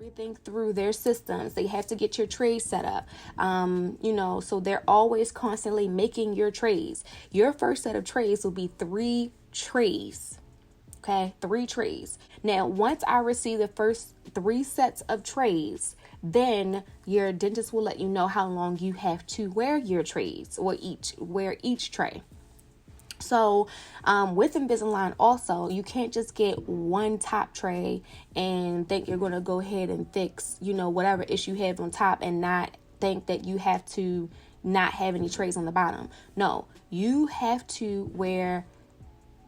everything through their systems. They have to get your trays set up. So they're always constantly making your trays. Your first set of trays will be 3 trays. Okay, 3 trays. Now, once I receive the first 3 sets of trays, then your dentist will let you know how long you have to wear your trays, or wear each tray. So with Invisalign also, you can't just get one top tray and think you're going to go ahead and fix, whatever issue you have on top, and not think that you have to not have any trays on the bottom. No, you have to wear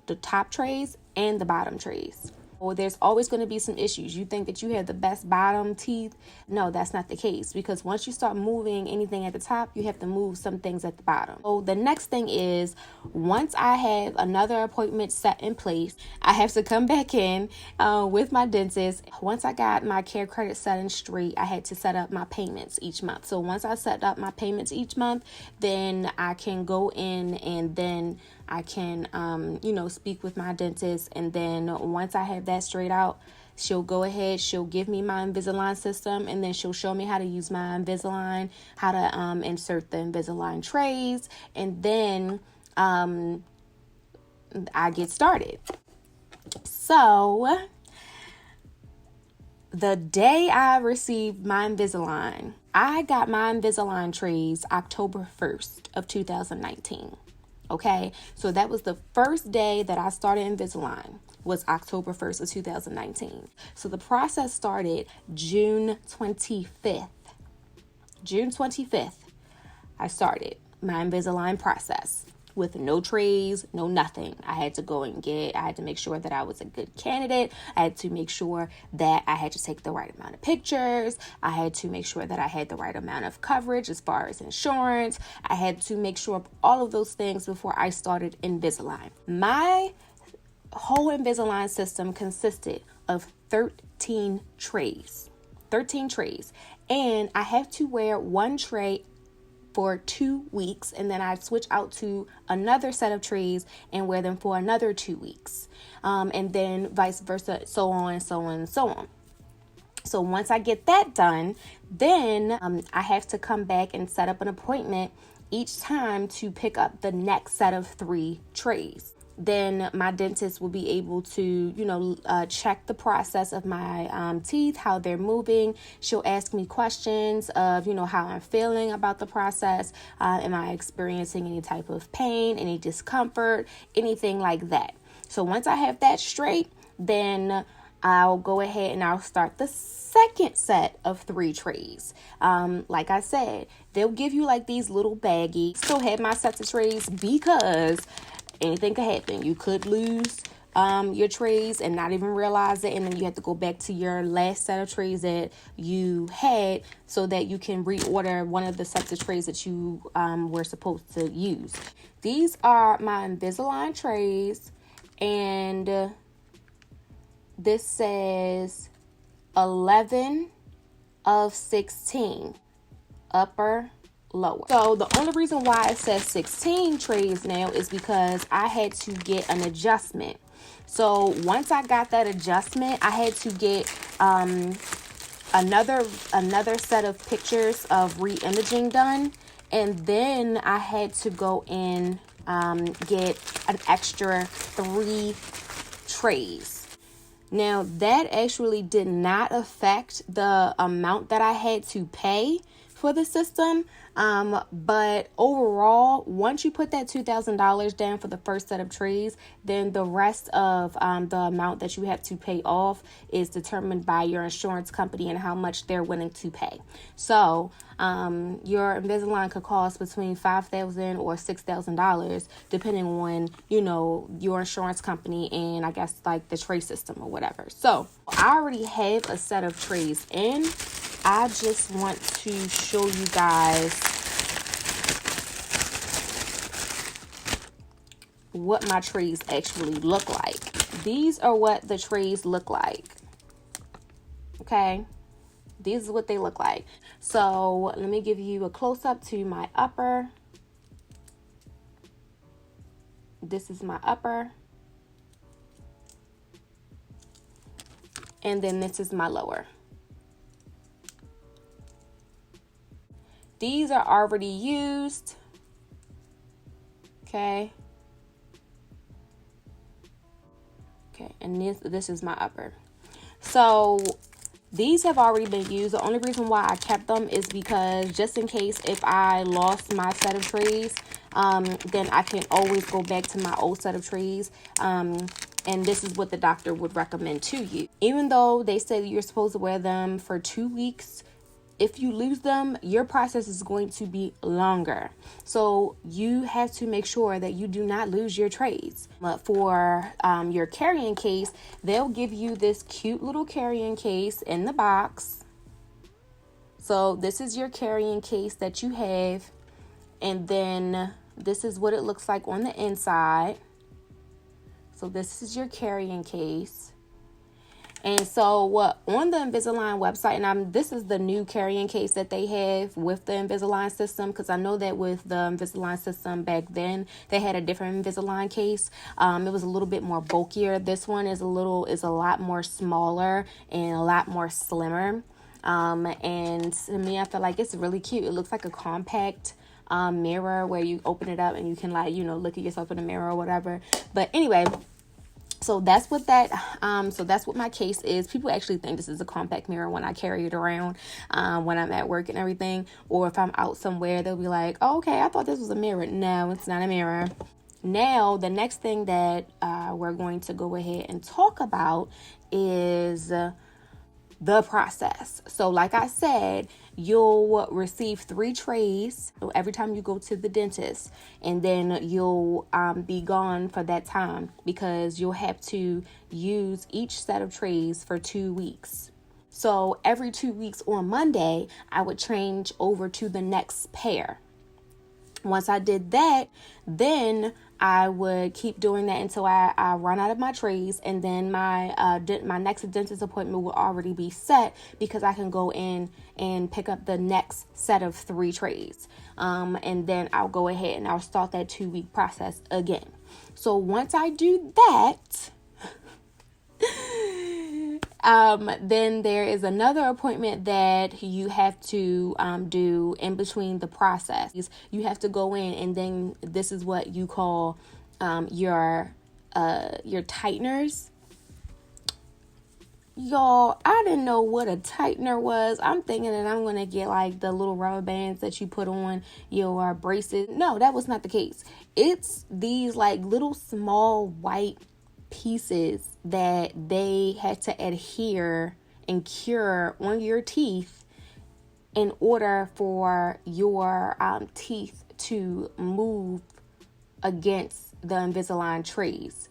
the top trays and the bottom trays. Or there's always going to be some issues. You think that you have the best bottom teeth. No, that's not the case, because once you start moving anything at the top, you have to move some things at the bottom. So the next thing is, once I have another appointment set in place, I have to come back in with my dentist. Once I got my care credit set in straight, I had to set up my payments each month. So once I set up my payments each month, then I can go in, and then I can, speak with my dentist. And then once I have that straight out, she'll go ahead, she'll give me my Invisalign system, and then she'll show me how to use my Invisalign, how to insert the Invisalign trays, and then I get started. So the day I received my Invisalign, I got my Invisalign trays October 1st of 2019. Okay, so that was the first day that I started Invisalign, was October 1st of 2019. So the process started June 25th. June 25th, I started my Invisalign process with no trays, no nothing. I had to make sure that I was a good candidate. I had to make sure that I had to take the right amount of pictures. I had to make sure that I had the right amount of coverage as far as insurance. I had to make sure of all of those things before I started Invisalign. My whole Invisalign system consisted of 13 trays. 13 trays. And I have to wear one tray for 2 weeks, and then I'd switch out to another set of trays and wear them for another 2 weeks, and then vice versa, so on and so on and so on. So once I get that done, then I have to come back and set up an appointment each time to pick up the next set of 3 trays. Then my dentist will be able to, check the process of my teeth, how they're moving. She'll ask me questions of, how I'm feeling about the process. Am I experiencing any type of pain, any discomfort, anything like that? So once I have that straight, then I'll go ahead and I'll start the second set of 3 trays. Like I said, they'll give you like these little baggies. Still have my sets of trays because anything could happen. You could lose your trays and not even realize it, and then you have to go back to your last set of trays that you had so that you can reorder one of the sets of trays that you were supposed to use. These are my Invisalign trays, and this says 11 of 16, upper, lower. So the only reason why it says 16 trays now is because I had to get an adjustment. So once I got that adjustment, I had to get another set of pictures of re-imaging done, and then I had to go in get an extra 3 trays. Now that actually did not affect the amount that I had to pay for the system. But overall, once you put that $2,000 down for the first set of trays, then the rest of the amount that you have to pay off is determined by your insurance company and how much they're willing to pay. So your Invisalign could cost between $5,000 or $6,000 depending on, your insurance company and I guess like the tray system or whatever. So I already have a set of trays in. I just want to show you guys what my trays actually look like. These are what the trays look like. Okay, these is what they look like. So let me give you a close-up to my upper. This is my upper. And then this is my lower. these are already used. Okay. And this is my upper. So these have already been used. The only reason why I kept them is because just in case if I lost my set of trays, then I can always go back to my old set of trays. And this is what the doctor would recommend to you. Even though they say that you're supposed to wear them for 2 weeks, if you lose them, your process is going to be longer. So you have to make sure that you do not lose your trays. But for your carrying case, they'll give you this cute little carrying case in the box. So this is your carrying case that you have. And then this is what it looks like on the inside. So this is your carrying case. And so on the Invisalign website, and this is the new carrying case that they have with the Invisalign system, because I know that with the Invisalign system back then, they had a different Invisalign case. It was a little bit more bulkier. This one is a lot more smaller and a lot more slimmer. And to me, I feel like it's really cute. It looks like a compact mirror where you open it up and you can look at yourself in the mirror or whatever. But anyway, so that's what that's what my case is. People actually think this is a compact mirror when I carry it around when I'm at work and everything. Or if I'm out somewhere, they'll be like, oh, okay, I thought this was a mirror. No, it's not a mirror. Now, the next thing that we're going to go ahead and talk about is the process. So like I said, you'll receive 3 trays every time you go to the dentist, and then you'll be gone for that time because you'll have to use each set of trays for 2 weeks. So every 2 weeks on Monday, I would change over to the next pair. Once I did that, then I would keep doing that until I run out of my trays, and then my next dentist appointment will already be set because I can go in and pick up the next set of 3 trays. And then I'll go ahead and I'll start that 2-week process again. So once I do that, then there is another appointment that you have to do in between the process. You have to go in, and then this is what you call your tighteners. Y'all, I didn't know what a tightener was. I'm thinking that I'm going to get like the little rubber bands that you put on your braces. No, that was not the case. It's these like little small white pieces that they had to adhere and cure on your teeth in order for your teeth to move against the Invisalign trays.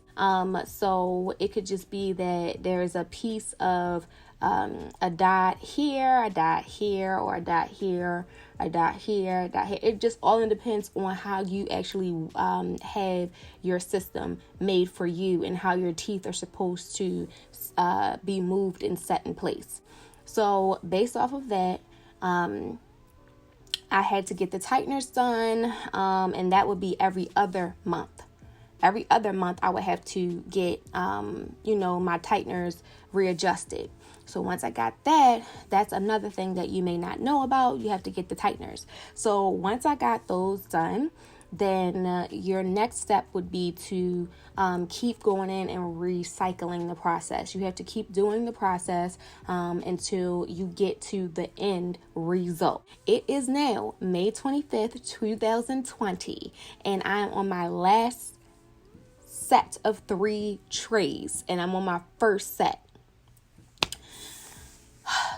So it could just be that there's a piece of a dot here, a dot here, or a dot here, a dot here, a dot here. It just all depends on how you actually have your system made for you and how your teeth are supposed to be moved and set in place. So based off of that, I had to get the tighteners done, and that would be every other month. Every other month, I would have to get, my tighteners readjusted. So once I got that, that's another thing that you may not know about. You have to get the tighteners. So once I got those done, then your next step would be to keep going in and recycling the process. You have to keep doing the process until you get to the end result. It is now May 25th, 2020, and I am on my last set of 3 trays, and I'm on my first set.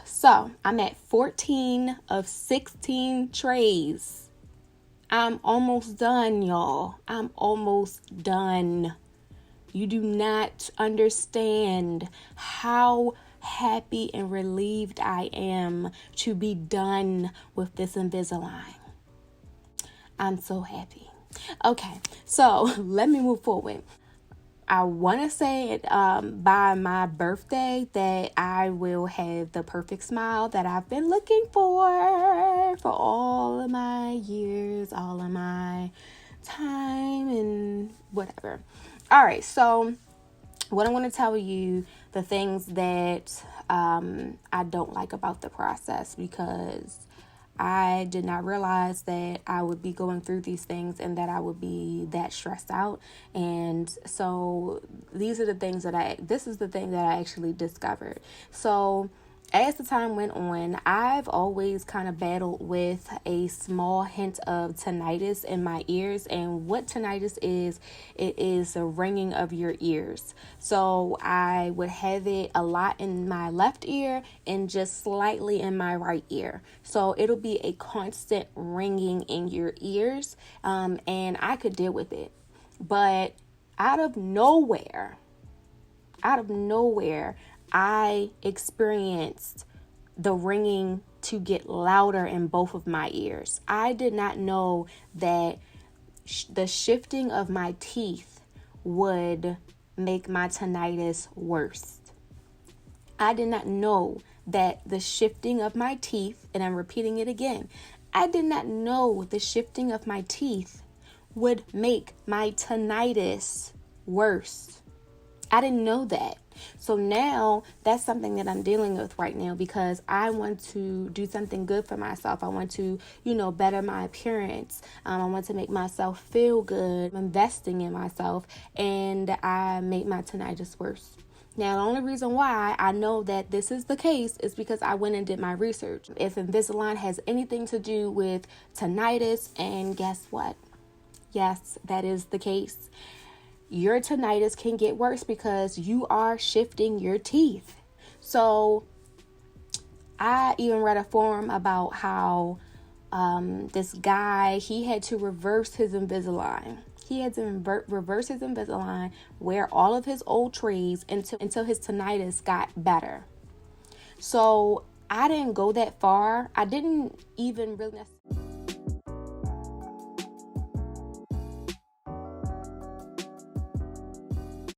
So I'm at 14 of 16 trays. I'm almost done, y'all. I'm almost done. You do not understand how happy and relieved I am to be done with this Invisalign. I'm so happy. Okay, so let me move forward. I want to say by my birthday that I will have the perfect smile that I've been looking for all of my years, all of my time and whatever. All right, so what I'm going to tell you, the things that I don't like about the process, because I did not realize that I would be going through these things and that I would be that stressed out. And so this is the thing that I actually discovered. So as the time went on, I've always kind of battled with a small hint of tinnitus in my ears. And what tinnitus is, it is the ringing of your ears. So I would have it a lot in my left ear and just slightly in my right ear. So it'll be a constant ringing in your ears, and I could deal with it. But out of nowhere, I experienced the ringing to get louder in both of my ears. I did not know that the shifting of my teeth would make my tinnitus worse. I did not know that the shifting of my teeth, and I'm repeating it again, I did not know the shifting of my teeth would make my tinnitus worse. I didn't know that. So now that's something that I'm dealing with right now because I want to do something good for myself. I want to, better my appearance. I want to make myself feel good. I'm investing in myself, and I made my tinnitus worse. Now, the only reason why I know that this is the case is because I went and did my research. If Invisalign has anything to do with tinnitus, and guess what? Yes, that is the case. Your tinnitus can get worse because you are shifting your teeth. So I even read a forum about how this guy, he had to reverse his Invisalign. He had to reverse his Invisalign, wear all of his old trees until his tinnitus got better. So I didn't go that far. I didn't even really necessarily...